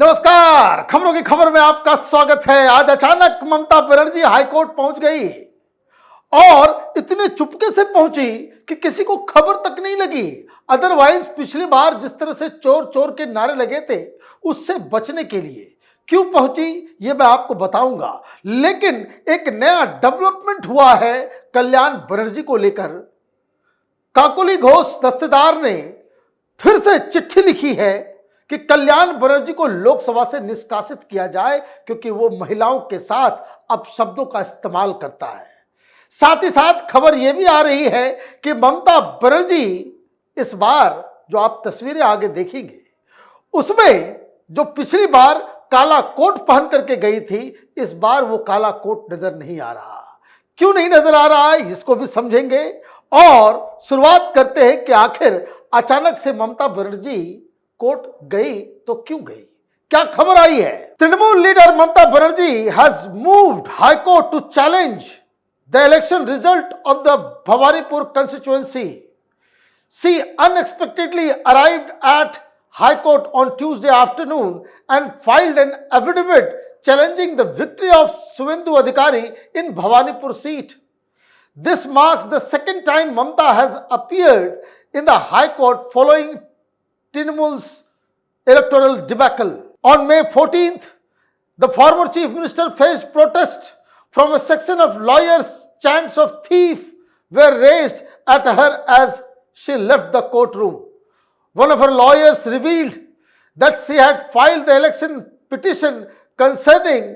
नमस्कार, खबरों की खबर में आपका स्वागत है। आज अचानक ममता बनर्जी हाईकोर्ट पहुंच गई और इतने चुपके से पहुंची कि किसी को खबर तक नहीं लगी। अदरवाइज पिछली बार जिस तरह से चोर चोर के नारे लगे थे, उससे बचने के लिए क्यों पहुंची ये मैं आपको बताऊंगा। लेकिन एक नया डेवलपमेंट हुआ है कल्याण बनर्जी को लेकर। काकोली घोष दस्तेदार ने फिर से चिट्ठी लिखी है कि कल्याण बनर्जी को लोकसभा से निष्कासित किया जाए, क्योंकि वो महिलाओं के साथ अपशब्दों का इस्तेमाल करता है। साथ ही साथ खबर यह भी आ रही है कि ममता बनर्जी इस बार जो आप तस्वीरें आगे देखेंगे, उसमें जो पिछली बार काला कोट पहन करके गई थी, इस बार वो काला कोट नजर नहीं आ रहा। क्यों नहीं नजर आ रहा है, इसको भी समझेंगे। और शुरुआत करते हैं कि आखिर अचानक से ममता बनर्जी कोर्ट गई तो क्यों गई, क्या खबर आई है। Trinamool leader Mamata Banerjee has moved high court to challenge the election result of the Bhawanipur constituency. She unexpectedly arrived at High Court on Tuesday afternoon and filed an affidavit challenging the victory of Suvendu Adhikari in Bhawanipur seat. This marks the second time Mamta has appeared in the High Court following Trinamool's electoral debacle. On May 14th, the former chief minister faced protest from a section of lawyers. Chants of thief were raised at her as she left the courtroom. One of her lawyers revealed that she had filed the election petition concerning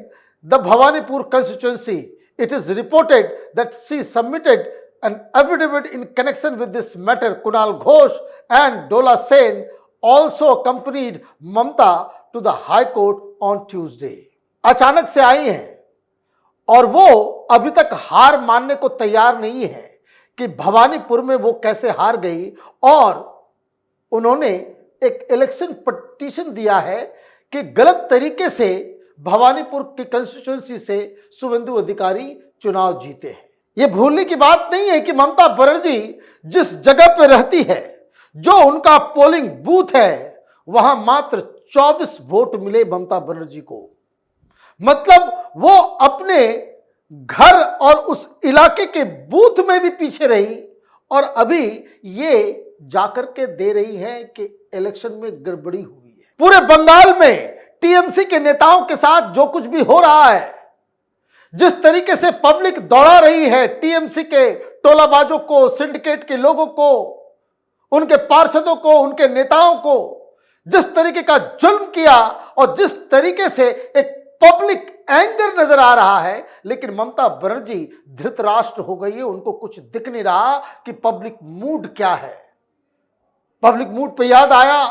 the Bhawanipur constituency. It is reported that she submitted an affidavit in connection with this matter. Kunal Ghosh and Dola Sen also accompanied Mamta to the High Court on Tuesday. अचानक से आई हैं और वो अभी तक हार मानने को तैयार नहीं है कि भवानीपुर में वो कैसे हार गई। और उन्होंने एक इलेक्शन पिटीशन दिया है कि गलत तरीके से भवानीपुर की कंस्टिट्यूएंसी से शुभेंदु अधिकारी चुनाव जीते हैं। ये भूलने की बात नहीं है कि ममता बनर्जी जिस जगह पर रहती है, जो उनका पोलिंग बूथ है, वहां मात्र 24 वोट मिले ममता बनर्जी को। मतलब वो अपने घर और उस इलाके के बूथ में भी पीछे रही और अभी ये जाकर के दे रही है कि इलेक्शन में गड़बड़ी हुई है। पूरे बंगाल में टीएमसी के नेताओं के साथ जो कुछ भी हो रहा है, जिस तरीके से पब्लिक दौड़ा रही है टीएमसी के टोलाबाजों को, सिंडिकेट के लोगों को, उनके पार्षदों को, उनके नेताओं को जिस तरीके का जुल्म किया और जिस तरीके से एक पब्लिक एंगर नजर आ रहा है, लेकिन ममता बनर्जी धृतराष्ट्र हो गई है। उनको कुछ दिख नहीं रहा कि पब्लिक मूड क्या है। पब्लिक मूड पे याद आया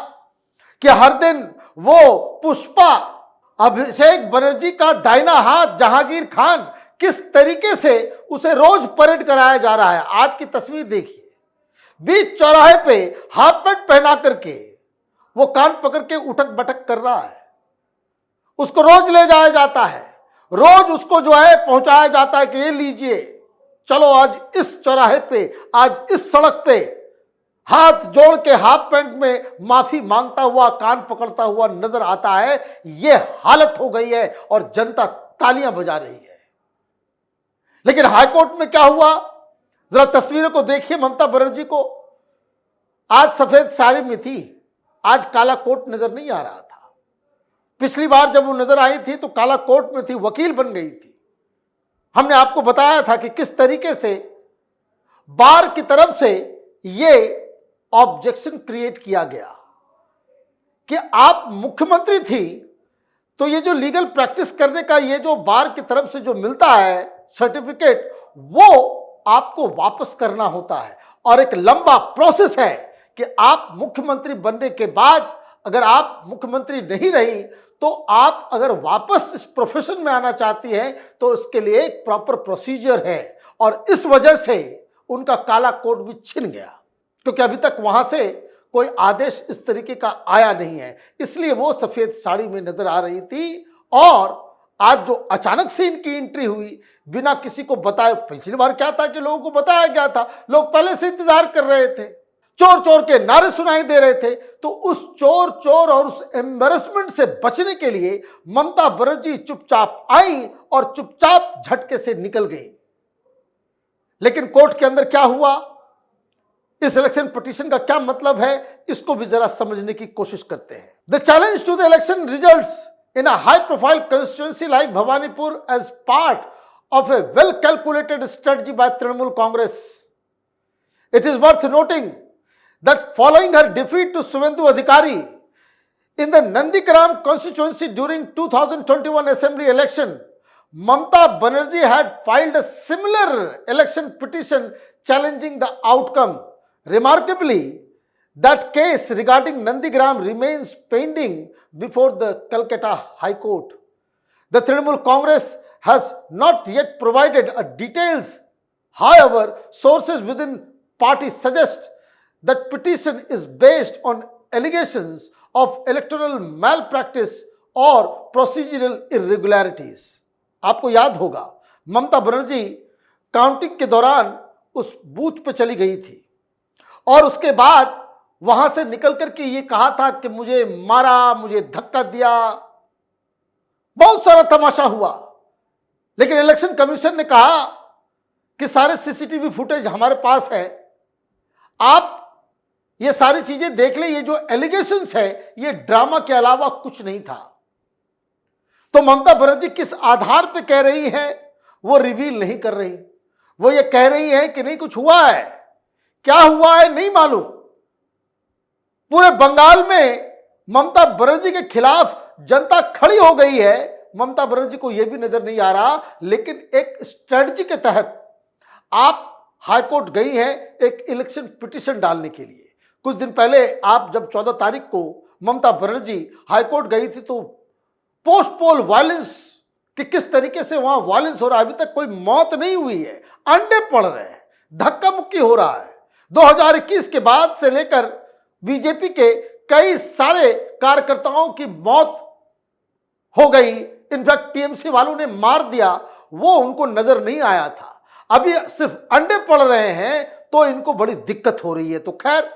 कि हर दिन वो पुष्पा अभिषेक बनर्जी का दाहिना हाथ जहांगीर खान किस तरीके से उसे रोज परेड कराया जा रहा है। आज की तस्वीर देखिए, बीच चौराहे पे हाफ पैंट पहना करके वो कान पकड़ के उठक बटक कर रहा है। उसको रोज ले जाया जाता है, रोज उसको जो है पहुंचाया जाता है कि ये लीजिए, चलो आज इस चौराहे पे, आज इस सड़क पे हाथ जोड़ के हाफ पैंट में माफी मांगता हुआ, कान पकड़ता हुआ नजर आता है। ये हालत हो गई है और जनता तालियां बजा रही है। लेकिन हाईकोर्ट में क्या हुआ, जरा तस्वीरों को देखिए। ममता बनर्जी को आज सफेद साड़ी में थी, आज काला कोट नजर नहीं आ रहा था। पिछली बार जब वो नजर आई थी तो काला कोट में थी, वकील बन गई थी। हमने आपको बताया था कि किस तरीके से बार की तरफ से ये ऑब्जेक्शन क्रिएट किया गया कि आप मुख्यमंत्री थी तो ये जो लीगल प्रैक्टिस करने का ये जो बार की तरफ से जो मिलता है सर्टिफिकेट, वो आपको वापस करना होता है। और एक लंबा प्रोसेस है कि आप मुख्यमंत्री बनने के बाद अगर आप मुख्यमंत्री नहीं रही तो आप अगर वापस इस प्रोफेशन में आना चाहती हैं तो इसके लिए एक प्रॉपर प्रोसीजर है। और इस वजह से उनका काला कोट भी छिन गया, क्योंकि अभी तक वहां से कोई आदेश इस तरीके का आया नहीं है, इसलिए वो सफेद साड़ी में नजर आ रही थी। और आज जो अचानक से इनकी एंट्री हुई बिना किसी को बताए, पिछली बार क्या था कि लोगों को बताया गया था, लोग पहले से इंतजार कर रहे थे। चोर चोर के नारे सुनाई दे रहे थे। तो उस चोर चोर और उस एम्बेरसमेंट से बचने के लिए ममता बनर्जी चुपचाप आई और चुपचाप झटके से निकल गई। लेकिन कोर्ट के अंदर क्या हुआ, इस इलेक्शन पिटीशन का क्या मतलब है, इसको भी जरा समझने की कोशिश करते हैं। The challenge to the election results in a high-profile constituency like Bhawanipur as part of a well-calculated strategy by Trinamool Congress. It is worth noting that following her defeat to Suvendu Adhikari in the Nandigram constituency during 2021 assembly election, Mamata Banerjee had filed a similar election petition challenging the outcome. Remarkably, that case regarding Nandigram remains pending before the Calcutta High Court. The Trinamool Congress has not yet provided details. However, sources within party suggest that petition is based on allegations of electoral malpractice or procedural irregularities. आपको याद होगा Mamata Banerjee counting के दौरान उस booth पे चली गई थी और उसके बाद वहां से निकल करके ये कहा था कि मुझे मारा, मुझे धक्का दिया, बहुत सारा तमाशा हुआ। लेकिन इलेक्शन कमीशन ने कहा कि सारे सीसीटीवी फुटेज हमारे पास है, आप ये सारी चीजें देख ले, ये जो एलिगेशंस है ये ड्रामा के अलावा कुछ नहीं था। तो ममता बनर्जी किस आधार पे कह रही है वो रिवील नहीं कर रही। वो ये कह रही है कि नहीं कुछ हुआ है, क्या हुआ है नहीं मालूम। पूरे बंगाल में ममता बनर्जी के खिलाफ जनता खड़ी हो गई है। ममता बनर्जी को यह भी नजर नहीं आ रहा, लेकिन एक स्ट्रेटजी के तहत आप हाईकोर्ट गई हैं एक इलेक्शन पिटीशन डालने के लिए। कुछ दिन पहले आप जब 14 तारीख को ममता बनर्जी हाईकोर्ट गई थी तो पोस्ट पोल वायलेंस कि किस तरीके से वहां वायलेंस हो रहा है, अभी तक कोई मौत नहीं हुई है, अंडे पड़ रहे हैं, धक्का मुक्की हो रहा है। 2021 के बाद से लेकर बीजेपी के कई सारे कार्यकर्ताओं की मौत हो गई, इनफैक्ट टीएमसी वालों ने मार दिया, वो उनको नजर नहीं आया था। अभी सिर्फ अंडे पड़ रहे हैं तो इनको बड़ी दिक्कत हो रही है। तो खैर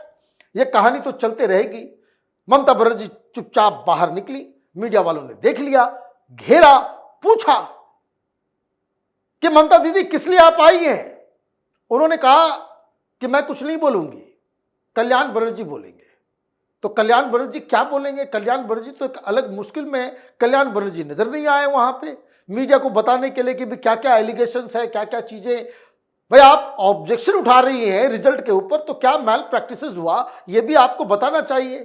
ये कहानी तो चलते रहेगी। ममता बनर्जी चुपचाप बाहर निकली, मीडिया वालों ने देख लिया, घेरा, पूछा कि ममता दीदी किस लिए आप आई हैं। उन्होंने कहा कि मैं कुछ नहीं बोलूंगी, कल्याण बनर्जी बोलेंगे। तो कल्याण बनर्जी क्या बोलेंगे? कल्याण बनर्जी तो एक अलग मुश्किल में है। कल्याण बनर्जी नजर नहीं आए वहां पे मीडिया को बताने के लिए कि भी क्या क्या एलिगेशंस है, क्या क्या चीजें। भाई आप ऑब्जेक्शन उठा रही हैं रिजल्ट के ऊपर, तो क्या मैल प्रैक्टिसेस हुआ ये भी आपको बताना चाहिए।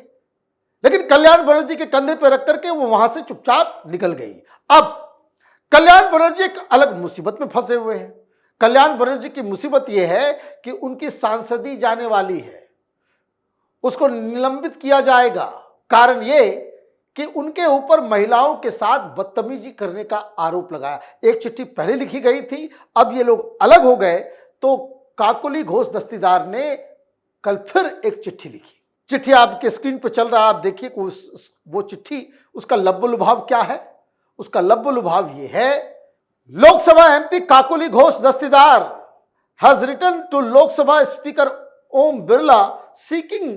लेकिन कल्याण बनर्जी के कंधे पर रख करके वो वहां से चुपचाप निकल गई। अब कल्याण बनर्जी एक अलग मुसीबत में फंसे हुए हैं। कल्याण बनर्जी की मुसीबत यह है कि उनकी सांसदी जाने वाली है, उसको निलंबित किया जाएगा। कारण ये कि उनके ऊपर महिलाओं के साथ बदतमीजी करने का आरोप लगाया। एक चिट्ठी पहले लिखी गई थी, अब ये लोग अलग हो गए तो काकोली घोष दस्तीदार ने कल फिर एक चिट्ठी लिखी। चिट्ठी आपके स्क्रीन पर चल रहा है, आप देखिए वो चिट्ठी, उसका लब्बुलुभाव क्या है। उसका लब्बुलुभाव ये है, Lok Sabha MP Kakoli Ghosh Dastidar has written to Lok Sabha speaker Om Birla seeking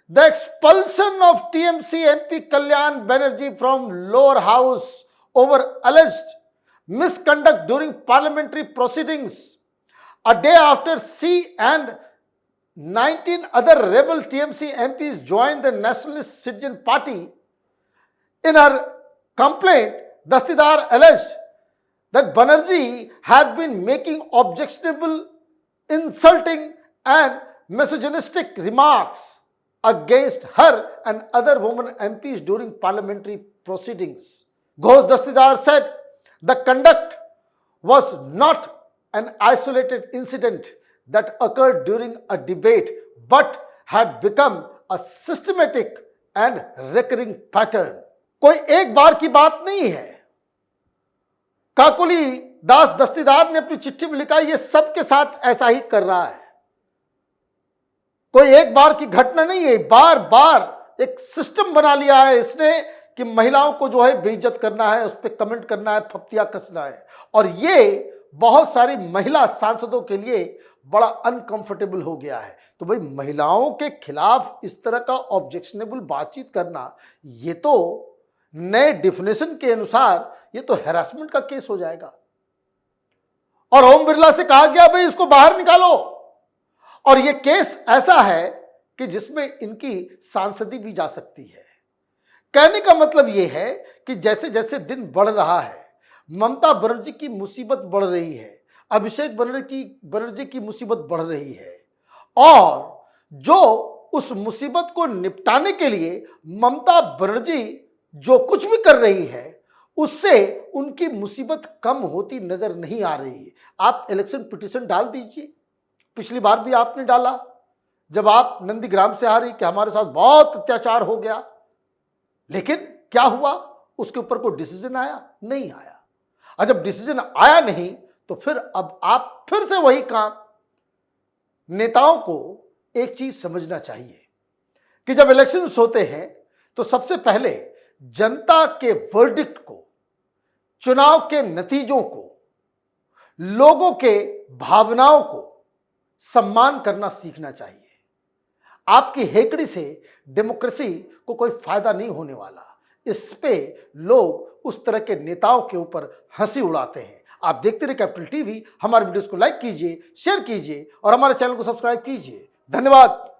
the expulsion of TMC MP Kalyan Banerjee from lower house over alleged misconduct during parliamentary proceedings. A day after she and 19 other rebel TMC MPs joined the Nationalist Citizen Party, in her complaint, Dastidar alleged that Banerjee had been making objectionable, insulting and misogynistic remarks against her and other women MPs during parliamentary proceedings. Ghosh Dastidar said the conduct was not an isolated incident that occurred during a debate but had become a systematic and recurring pattern. कोई एक बार की बात नहीं है। काकोली दास दस्तीदार ने अपनी चिट्ठी में लिखा, ये सबके साथ ऐसा ही कर रहा है। कोई एक बार की घटना नहीं है, बार बार एक सिस्टम बना लिया है इसने कि महिलाओं को जो है बेइज्जत करना है, उस पर कमेंट करना है, फप्तियां कसना है। और ये बहुत सारी महिला सांसदों के लिए बड़ा अनकंफर्टेबल हो गया है। तो भाई महिलाओं के खिलाफ इस तरह का ऑब्जेक्शनेबल बातचीत करना, ये तो नए डिफिनेशन के अनुसार ये तो हैरासमेंट का केस हो जाएगा। और ओम बिरला से कहा गया भाई इसको बाहर निकालो, और ये केस ऐसा है कि जिसमें इनकी सांसदी भी जा सकती है। कहने का मतलब यह है कि जैसे जैसे दिन बढ़ रहा है, ममता बनर्जी की मुसीबत बढ़ रही है, अभिषेक बनर्जी की मुसीबत बढ़ रही है, और जो उस मुसीबत को निपटाने के लिए ममता बनर्जी जो कुछ भी कर रही है, उससे उनकी मुसीबत कम होती नजर नहीं आ रही है। आप इलेक्शन पिटीशन डाल दीजिए, पिछली बार भी आपने डाला जब आप नंदीग्राम से हारी कि हमारे साथ बहुत अत्याचार हो गया, लेकिन क्या हुआ, उसके ऊपर कोई डिसीजन आया? नहीं आया। और जब डिसीजन आया नहीं तो फिर अब आप फिर से वही काम। नेताओं को एक चीज समझना चाहिए कि जब इलेक्शंस होते हैं तो सबसे पहले जनता के वर्डिक्ट को, चुनाव के नतीजों को, लोगों के भावनाओं को सम्मान करना सीखना चाहिए। आपकी हेकड़ी से डेमोक्रेसी को कोई फायदा नहीं होने वाला। इस पे लोग उस तरह के नेताओं के ऊपर हंसी उड़ाते हैं। आप देखते रहिए कैपिटल टीवी। हमारे वीडियोस को लाइक कीजिए, शेयर कीजिए और हमारे चैनल को सब्सक्राइब कीजिए। धन्यवाद।